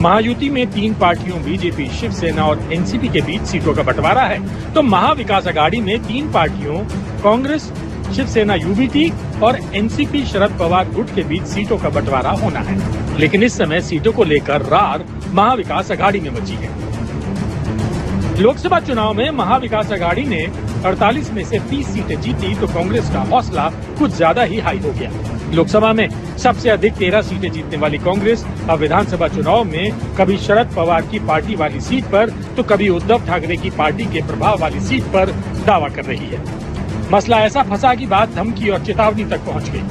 महायुति में 3 पार्टियों बीजेपी, शिवसेना और एनसीपी के बीच सीटों का बंटवारा है, तो महाविकास अघाड़ी में 3 पार्टियों कांग्रेस, शिवसेना यूबीटी और एनसीपी शरद पवार गुट के बीच सीटों का बंटवारा होना है। लेकिन इस समय सीटों को लेकर रार महाविकास अघाड़ी में मची है। लोकसभा चुनाव में महाविकास अघाड़ी ने 48 में से 30 सीटें जीती तो कांग्रेस का हौसला कुछ ज्यादा ही हाई हो गया। लोकसभा में सबसे अधिक 13 सीटें जीतने वाली कांग्रेस अब विधानसभा चुनाव में कभी शरद पवार की पार्टी वाली सीट पर तो कभी उद्धव ठाकरे की पार्टी के प्रभाव वाली सीट पर दावा कर रही है। मसला ऐसा फंसा कि बात धमकी और चेतावनी तक पहुंच गई।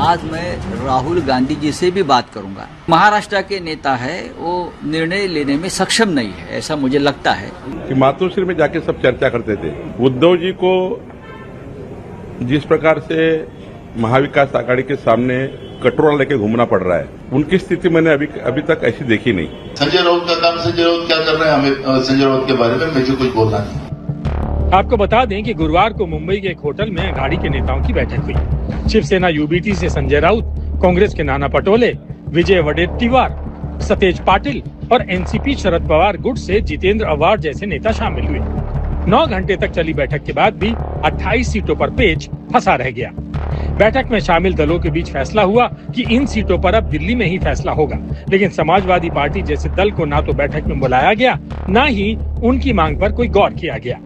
आज मैं राहुल गांधी जी से भी बात करूंगा। महाराष्ट्र के नेता है, वो निर्णय लेने में सक्षम नहीं है, ऐसा मुझे लगता है। कि मातोश्री में जाके सब चर्चा करते थे। उद्धव जी को जिस प्रकार से महाविकास आघाड़ी के सामने कटोरा लेके घूमना पड़ रहा है, उनकी स्थिति मैंने अभी तक ऐसी देखी नहीं। संजय राउत का काम, संजय राउत क्या कर रहे हैं, हमें संजय राउत के बारे में मुझे कुछ बोलना नहीं। आपको बता दें कि गुरुवार को मुंबई के एक होटल में अघाड़ी के नेताओं की बैठक हुई। शिवसेना यूबीटी से संजय राउत, कांग्रेस के नाना पटोले, विजय वडेट्टीवार, सतेज पाटिल और एनसीपी शरद पवार गुट से जितेंद्र अवार्ड जैसे नेता शामिल हुए। 9 घंटे तक चली बैठक के बाद भी 28 सीटों पर पेच फंसा रह गया। बैठक में शामिल दलों के बीच फैसला हुआ कि इन सीटों पर अब दिल्ली में ही फैसला होगा, लेकिन समाजवादी पार्टी जैसे दल को ना तो बैठक में बुलाया गया, ना ही उनकी मांग पर कोई गौर किया गया।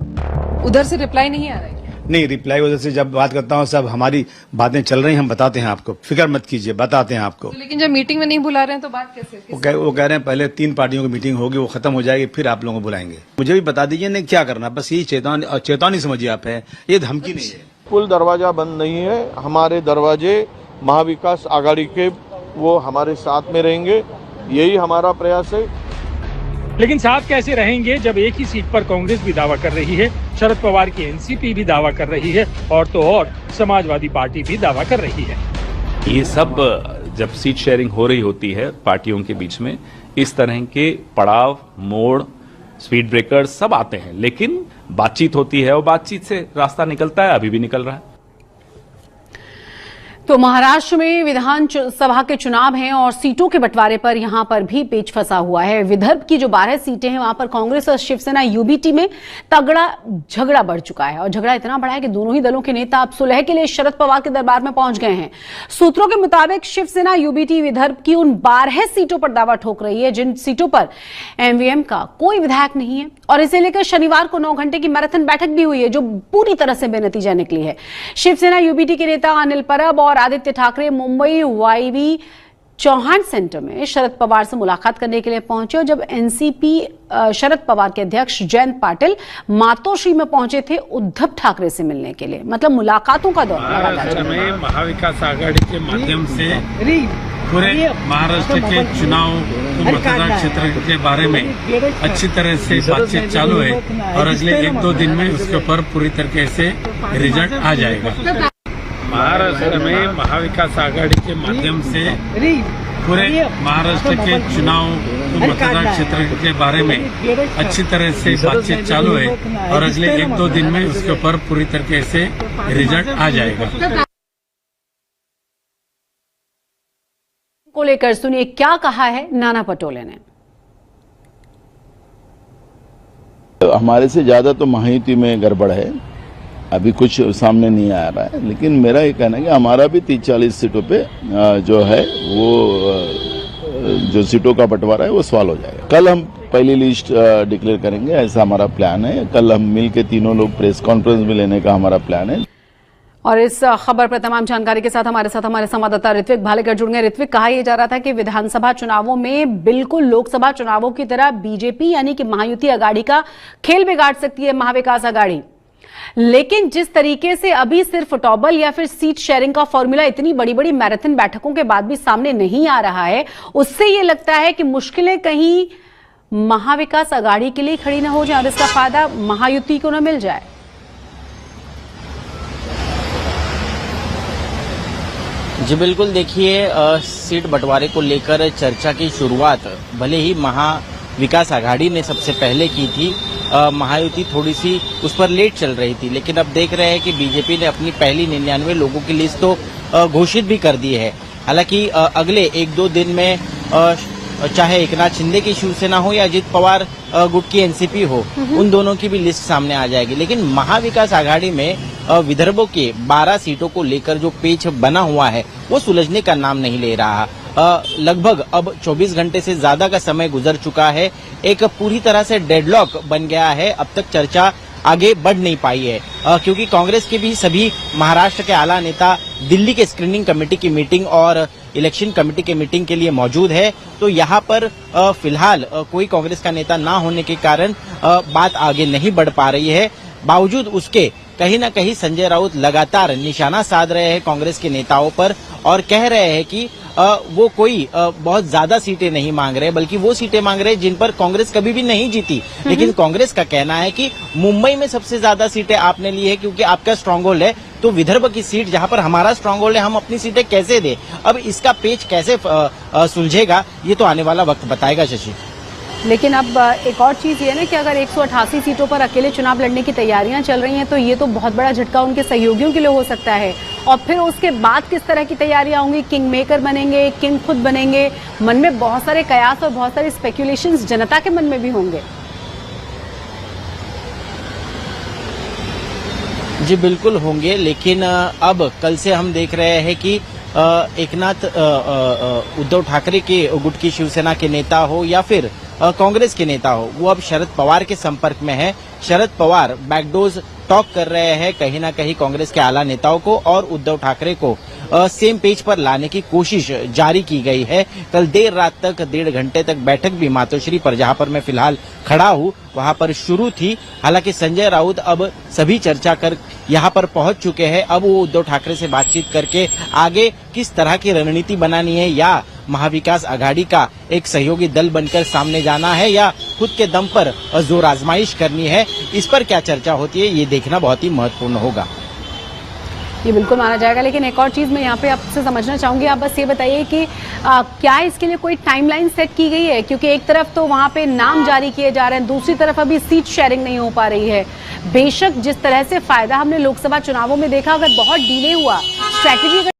उधर से रिप्लाई नहीं आ रहा है? नहीं, रिप्लाई उधर से जब बात करता हूँ, सब हमारी बातें चल रही हैं, हम बताते हैं आपको, फिक्र मत कीजिए, बताते हैं आपको। तो लेकिन जब मीटिंग में नहीं बुला रहे हैं तो बात कैसे? वो कह रहे हैं पहले 3 पार्टियों की मीटिंग होगी, वो खत्म हो जाएगी, फिर आप लोगों को बुलाएंगे। मुझे भी बता दीजिए नहीं क्या करना, बस यही चेतावनी समझिए आप है, ये धमकी नहीं है। कुल दरवाजा बंद नहीं है, हमारे दरवाजे महाविकास आघाड़ी के वो हमारे साथ में रहेंगे, यही हमारा प्रयास है। लेकिन साथ कैसे रहेंगे जब एक ही सीट पर कांग्रेस भी दावा कर रही है, शरद पवार की एनसीपी भी दावा कर रही है और तो और समाजवादी पार्टी भी दावा कर रही है। ये सब जब सीट शेयरिंग हो रही होती है पार्टियों के बीच में, इस तरह के पड़ाव, मोड़, स्पीड ब्रेकर सब आते हैं, लेकिन बातचीत होती है और बातचीत से रास्ता निकलता है, अभी भी निकल रहा है। तो महाराष्ट्र में विधानसभा के चुनाव हैं और सीटों के बंटवारे पर यहां पर भी पेच फंसा हुआ है। विदर्भ की जो 12 सीटें हैं वहां पर कांग्रेस और शिवसेना यूबीटी में तगड़ा झगड़ा बढ़ चुका है और झगड़ा इतना बड़ा है कि दोनों ही दलों के नेता अब सुलह के लिए शरद पवार के दरबार में पहुंच गए हैं। सूत्रों के मुताबिक शिवसेना यूबीटी विदर्भ की उन 12 सीटों पर दावा ठोक रही है जिन सीटों पर एमवीएम का कोई विधायक नहीं है और इसे लेकर शनिवार को 9 घंटे की मैराथन बैठक भी हुई है जो पूरी तरह से बेनतीजा निकली है। शिवसेना यूबीटी के नेता अनिल परब और आदित्य ठाकरे मुंबई वाईवी चौहान सेंटर में शरद पवार से मुलाकात करने के लिए पहुंचे और जब एनसीपी शरद पवार के अध्यक्ष जयंत पाटिल मातोश्री में पहुंचे थे उद्धव ठाकरे से मिलने के लिए, मतलब मुलाकातों का दौर महाराष्ट्र में महाविकास आघाड़ी के माध्यम से पूरे महाराष्ट्र के चुनाव मतदान क्षेत्र के बारे में अच्छी तरह से बातचीत चालू है और अगले 1-2 दिन में उसके ऊपर पूरी तरीके से रिजल्ट आ जाएगा। महाराष्ट्र में महाविकास आघाड़ी के माध्यम से पूरे महाराष्ट्र के चुनाव मतदान क्षेत्र के बारे में अच्छी तरह से बातचीत चालू है और अगले 1-2 दिन में उसके ऊपर पूरी तरीके से रिजल्ट आ जाएगा। को लेकर सुनिए क्या कहा है नाना पटोले ने। हमारे से ज्यादा तो महायुति में गड़बड़ है, अभी कुछ सामने नहीं आ रहा है, लेकिन मेरा ये कहना है कि हमारा भी 30-40 सीटों पे जो है वो जो सीटों का बंटवारा है वो सवाल हो जाएगा। कल हम पहली लिस्ट डिक्लेयर करेंगे, ऐसा हमारा प्लान है। कल हम मिल के तीनों लोग प्रेस कॉन्फ्रेंस में लेने का हमारा प्लान है। और इस खबर पर तमाम जानकारी के साथ हमारे संवाददाता ऋत्विक भालेकर जुड़ गए। ऋत्विक, कहा यह जा रहा था कि विधानसभा चुनावों में बिल्कुल लोकसभा चुनावों की तरह बीजेपी यानी कि महायुति अघाड़ी का खेल बिगाड़ सकती है महाविकास अघाड़ी, लेकिन जिस तरीके से अभी सिर्फ टॉबल या फिर सीट शेयरिंग का फॉर्मूला इतनी बड़ी बड़ी मैराथन बैठकों के बाद भी सामने नहीं आ रहा है, उससे यह लगता है कि मुश्किलें कहीं महाविकास अघाड़ी के लिए खड़ी न हो जाए और इसका फायदा महायुति को न मिल जाए। जी बिल्कुल, देखिए सीट बंटवारे को लेकर चर्चा की शुरुआत भले ही महाविकास आघाड़ी ने सबसे पहले की थी, महायुति थोड़ी सी उस पर लेट चल रही थी, लेकिन अब देख रहे हैं कि बीजेपी ने अपनी पहली 99 लोगों की लिस्ट तो घोषित भी कर दी है। हालांकि अगले 1-2 दिन में चाहे एकनाथ शिंदे की शिवसेना हो या अजित पवार गुट की एनसीपी हो, उन दोनों की भी लिस्ट सामने आ जाएगी। लेकिन महाविकास आघाड़ी में विदर्भों के 12 सीटों को लेकर जो पेच बना हुआ है वो सुलझने का नाम नहीं ले रहा। लगभग अब 24 घंटे से ज्यादा का समय गुजर चुका है। एक पूरी तरह से डेडलॉक बन गया है। अब तक चर्चा आगे बढ़ नहीं पाई है, क्योंकि कांग्रेस के भी सभी महाराष्ट्र के आला नेता दिल्ली के स्क्रीनिंग कमेटी की मीटिंग और इलेक्शन कमेटी की मीटिंग के लिए मौजूद है। तो यहाँ पर फिलहाल कोई कांग्रेस का नेता ना होने के कारण बात आगे नहीं बढ़ पा रही है। बावजूद उसके कहीं ना कहीं संजय राउत लगातार निशाना साध रहे हैं कांग्रेस के नेताओं पर और कह रहे हैं कि वो कोई बहुत ज्यादा सीटें नहीं मांग रहे, बल्कि वो सीटें मांग रहे हैं जिन पर कांग्रेस कभी भी नहीं जीती। लेकिन कांग्रेस का कहना है कि मुंबई में सबसे ज्यादा सीटें आपने ली है क्योंकि आपका स्ट्रांग होल्ड है, तो विदर्भ की सीट जहां पर हमारा स्ट्रांग होल्ड है हम अपनी सीटें कैसे दें। अब इसका पेच कैसे सुलझेगा ये तो आने वाला वक्त बताएगा शशि। लेकिन अब एक और चीज ये है ना कि अगर 188 सीटों पर अकेले चुनाव लड़ने की तैयारियां चल रही हैं तो ये तो बहुत बड़ा झटका उनके सहयोगियों के लिए हो सकता है। और फिर उसके बाद किस तरह की तैयारियां होंगी, किंग मेकर बनेंगे, किंग खुद बनेंगे, मन में बहुत सारे कयास और बहुत सारे स्पेकुलेशंस जनता के मन में भी होंगे। जी बिल्कुल होंगे, लेकिन अब कल से हम देख रहे हैं कि एकनाथ उद्धव ठाकरे के गुट की शिवसेना के नेता हो या फिर कांग्रेस के नेता हो, वो अब शरद पवार के संपर्क में है। शरद पवार बैकडोर टॉक कर रहे हैं कहीं ना कहीं कांग्रेस के आला नेताओं को और उद्धव ठाकरे को सेम पेज पर लाने की कोशिश जारी की गई है। कल देर रात तक 1.5 घंटे तक बैठक भी मातोश्री पर, जहां पर मैं फिलहाल खड़ा हूं, वहां पर शुरू थी। हालांकि संजय राउत अब सभी चर्चा कर यहां पर पहुंच चुके हैं। अब वो उद्धव ठाकरे से बातचीत करके आगे किस तरह की रणनीति बनानी है, या महाविकास आघाड़ी का एक सहयोगी दल बनकर सामने जाना है या खुद के दम पर जोर आजमाइश करनी है, इस पर क्या चर्चा होती है ये देखना बहुत ही महत्वपूर्ण होगा। ये बिल्कुल माना जाएगा। लेकिन एक और चीज मैं यहाँ पे आपसे समझना चाहूंगी, आप बस ये बताइए कि क्या इसके लिए कोई टाइमलाइन सेट की गई है, क्योंकि एक तरफ तो वहां पे नाम जारी किए जा रहे हैं, दूसरी तरफ अभी सीट शेयरिंग नहीं हो पा रही है। बेशक जिस तरह से फायदा हमने लोकसभा चुनावों में देखा, अगर बहुत डिले हुआ, स्ट्रैटेजी